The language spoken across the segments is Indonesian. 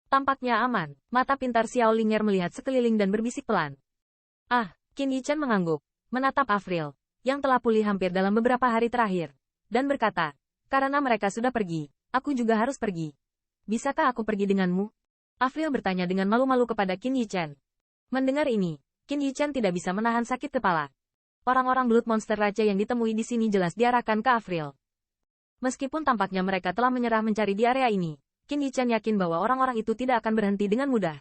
Tampaknya aman. Mata pintar Xiao Linger melihat sekeliling dan berbisik pelan. Ah, Qin Yichen mengangguk, menatap Avril, yang telah pulih hampir dalam beberapa hari terakhir, dan berkata, karena mereka sudah pergi, aku juga harus pergi. Bisakah aku pergi denganmu? Avril bertanya dengan malu-malu kepada Qin Yichen. Mendengar ini, Qin Yichen tidak bisa menahan sakit kepala. Orang-orang Blood Monster Rache yang ditemui di sini jelas diarahkan ke Avril. Meskipun tampaknya mereka telah menyerah mencari di area ini, Qin Yichen yakin bahwa orang-orang itu tidak akan berhenti dengan mudah.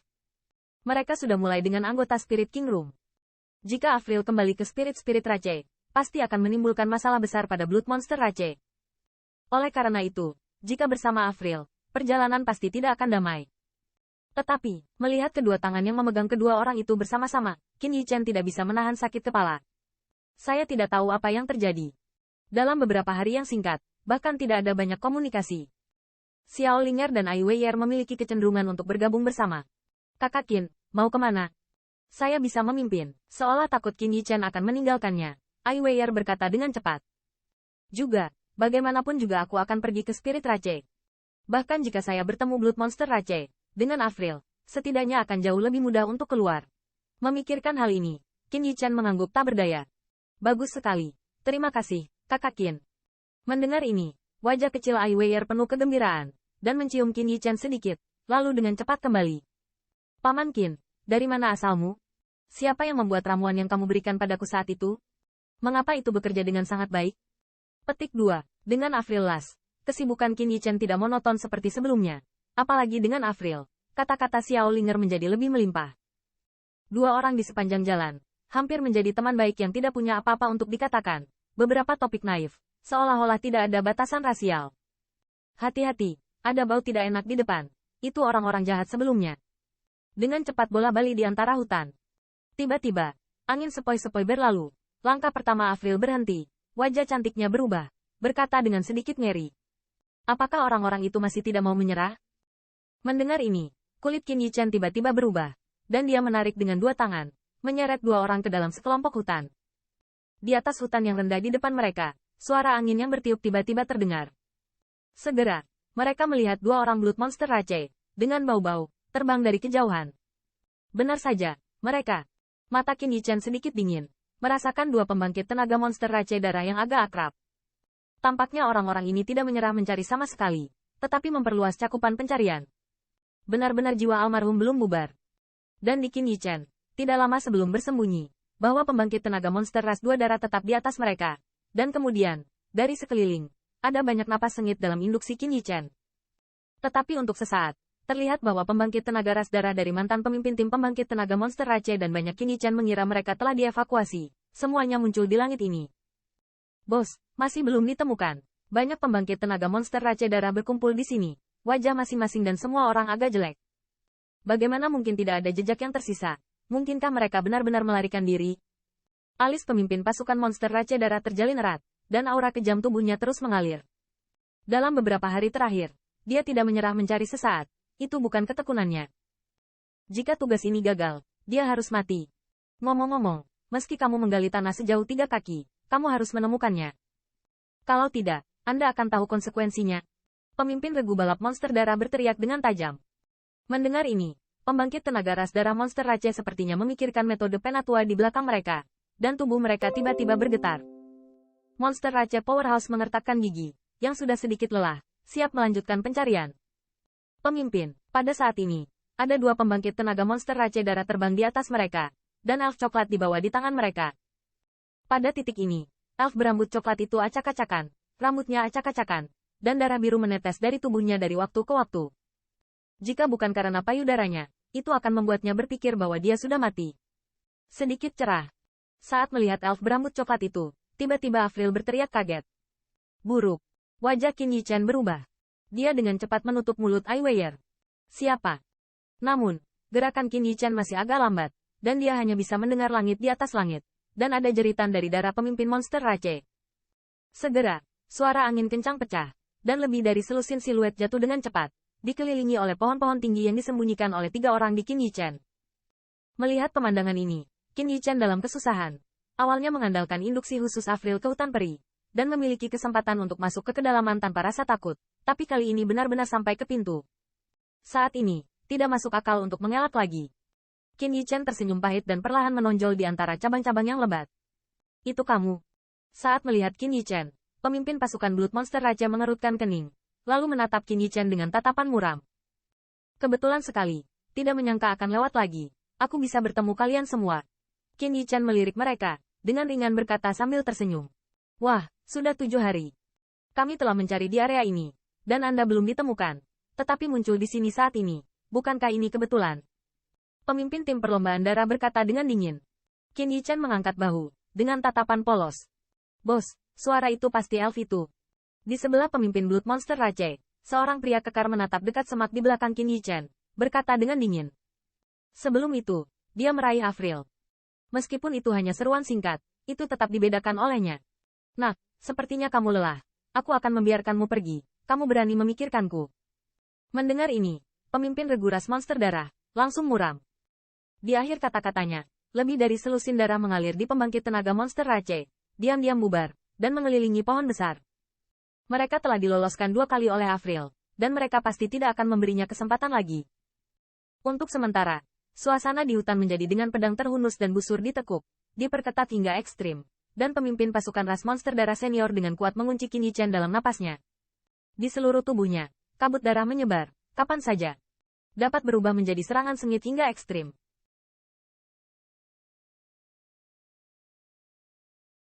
Mereka sudah mulai dengan anggota Spirit King Room. Jika Avril kembali ke Spirit Rache, pasti akan menimbulkan masalah besar pada Blood Monster Rache. Oleh karena itu, jika bersama Avril, perjalanan pasti tidak akan damai. Tetapi, melihat kedua tangan yang memegang kedua orang itu bersama-sama, Qin Yichen tidak bisa menahan sakit kepala. Saya tidak tahu apa yang terjadi. Dalam beberapa hari yang singkat, bahkan tidak ada banyak komunikasi. Xiao Linger dan Ai Weier memiliki kecenderungan untuk bergabung bersama. Kakak Qin, mau kemana? Saya bisa memimpin. Seolah takut Qin Yichen akan meninggalkannya, Ai Weier berkata dengan cepat. Juga, bagaimanapun juga aku akan pergi ke Spirit Rache. Bahkan jika saya bertemu Blood Monster Rache, dengan Avril, setidaknya akan jauh lebih mudah untuk keluar. Memikirkan hal ini, Qin Yichen mengangguk tak berdaya. Bagus sekali. Terima kasih, Kakak Qin. Mendengar ini, wajah kecil Ai Weier penuh kegembiraan, dan mencium Qin Yichen sedikit, lalu dengan cepat kembali. Paman Qin, dari mana asalmu? Siapa yang membuat ramuan yang kamu berikan padaku saat itu? Mengapa itu bekerja dengan sangat baik? Petik 2. Dengan Avril Las, kesibukan Qin Yichen tidak monoton seperti sebelumnya. Apalagi dengan Avril, kata-kata Xiao Linger menjadi lebih melimpah. Dua orang di sepanjang jalan, hampir menjadi teman baik yang tidak punya apa-apa untuk dikatakan. Beberapa topik naif, seolah-olah tidak ada batasan rasial. Hati-hati, ada bau tidak enak di depan. Itu orang-orang jahat sebelumnya. Dengan cepat bola balik di antara hutan. Tiba-tiba, angin sepoi-sepoi berlalu. Langkah pertama Avril berhenti. Wajah cantiknya berubah. Berkata dengan sedikit ngeri. Apakah orang-orang itu masih tidak mau menyerah? Mendengar ini, kulit Qin Yichen tiba-tiba berubah. Dan dia menarik dengan dua tangan. Menyeret dua orang ke dalam sekelompok hutan. Di atas hutan yang rendah di depan mereka, suara angin yang bertiup tiba-tiba terdengar. Segera, mereka melihat dua orang Blood Monster Rache, dengan bau-bau, terbang dari kejauhan. Benar saja, mereka. Mata Qin Yichen sedikit dingin, merasakan dua pembangkit tenaga monster Rache darah yang agak akrab. Tampaknya orang-orang ini tidak menyerah mencari sama sekali, tetapi memperluas cakupan pencarian. Benar-benar jiwa almarhum belum bubar. Dan di Qin Yichen, tidak lama sebelum bersembunyi, bahwa pembangkit tenaga monster ras dua darah tetap di atas mereka. Dan kemudian, dari sekeliling, ada banyak napas sengit dalam induksi Qin Yichen. Tetapi untuk sesaat, terlihat bahwa pembangkit tenaga ras darah dari mantan pemimpin tim pembangkit tenaga monster Rache dan banyak Qin Yichen mengira mereka telah dievakuasi. Semuanya muncul di langit ini. Bos, masih belum ditemukan. Banyak pembangkit tenaga monster Rache darah berkumpul di sini. Wajah masing-masing dan semua orang agak jelek. Bagaimana mungkin tidak ada jejak yang tersisa? Mungkinkah mereka benar-benar melarikan diri? Alis pemimpin pasukan monster Rache darah terjalin erat, dan aura kejam tubuhnya terus mengalir. Dalam beberapa hari terakhir, dia tidak menyerah mencari sesaat. Itu bukan ketekunannya. Jika tugas ini gagal, dia harus mati. Ngomong-ngomong, meski kamu menggali tanah sejauh 3 kaki, kamu harus menemukannya. Kalau tidak, Anda akan tahu konsekuensinya. Pemimpin regu balap monster darah berteriak dengan tajam. Mendengar ini, pembangkit tenaga ras darah monster Rache sepertinya memikirkan metode penatua di belakang mereka, dan tubuh mereka tiba-tiba bergetar. Monster Rache Powerhouse mengertakkan gigi, yang sudah sedikit lelah, siap melanjutkan pencarian. Pemimpin, pada saat ini, ada dua pembangkit tenaga monster Rache darah terbang di atas mereka, dan elf coklat dibawa di tangan mereka. Pada titik ini, elf berambut coklat itu acak-acakan, rambutnya acak-acakan, dan darah biru menetes dari tubuhnya dari waktu ke waktu. Jika bukan karena payudaranya, itu akan membuatnya berpikir bahwa dia sudah mati. Sedikit cerah. Saat melihat elf berambut coklat itu, tiba-tiba Avril berteriak kaget. Buruk. Wajah Qin Yichen berubah. Dia dengan cepat menutup mulut Ai Weier. Siapa? Namun, gerakan Qin Yichen masih agak lambat, dan dia hanya bisa mendengar langit di atas langit, dan ada jeritan dari darah pemimpin monster Rache. Segera, suara angin kencang pecah, dan lebih dari selusin siluet jatuh dengan cepat, dikelilingi oleh pohon-pohon tinggi yang disembunyikan oleh 3 orang di Qin Yichen. Melihat pemandangan ini, Qin Yichen dalam kesusahan. Awalnya mengandalkan induksi khusus Avril ke hutan peri, dan memiliki kesempatan untuk masuk ke kedalaman tanpa rasa takut, tapi kali ini benar-benar sampai ke pintu. Saat ini, tidak masuk akal untuk mengelak lagi. Qin Yichen tersenyum pahit dan perlahan menonjol di antara cabang-cabang yang lebat. Itu kamu. Saat melihat Qin Yichen, pemimpin pasukan Blood Monster Raja mengerutkan kening, lalu menatap Qin Yichen dengan tatapan muram. Kebetulan sekali, tidak menyangka akan lewat lagi. Aku bisa bertemu kalian semua. Qin Yichen melirik mereka, dengan ringan berkata sambil tersenyum. Wah, sudah 7 hari. Kami telah mencari di area ini, dan Anda belum ditemukan. Tetapi muncul di sini saat ini. Bukankah ini kebetulan? Pemimpin tim perlombaan darah berkata dengan dingin. Qin Yichen mengangkat bahu, dengan tatapan polos. Bos, suara itu pasti elf itu. Di sebelah pemimpin Blood Monster Rache, seorang pria kekar menatap dekat semak di belakang Qin Yichen, berkata dengan dingin. Sebelum itu, dia meraih Avril. Meskipun itu hanya seruan singkat, itu tetap dibedakan olehnya. Nah, sepertinya kamu lelah. Aku akan membiarkanmu pergi. Kamu berani memikirkanku. Mendengar ini, pemimpin regu ras monster darah, langsung muram. Di akhir kata-katanya, lebih dari selusin darah mengalir di pembangkit tenaga monster Rache, diam-diam bubar, dan mengelilingi pohon besar. Mereka telah diloloskan 2 kali oleh Avril, dan mereka pasti tidak akan memberinya kesempatan lagi. Untuk sementara, suasana di hutan menjadi dengan pedang terhunus dan busur ditekuk, diperketat hingga ekstrim, dan pemimpin pasukan ras monster darah senior dengan kuat mengunci Qin Yichen dalam napasnya. Di seluruh tubuhnya, kabut darah menyebar, kapan saja dapat berubah menjadi serangan sengit hingga ekstrim.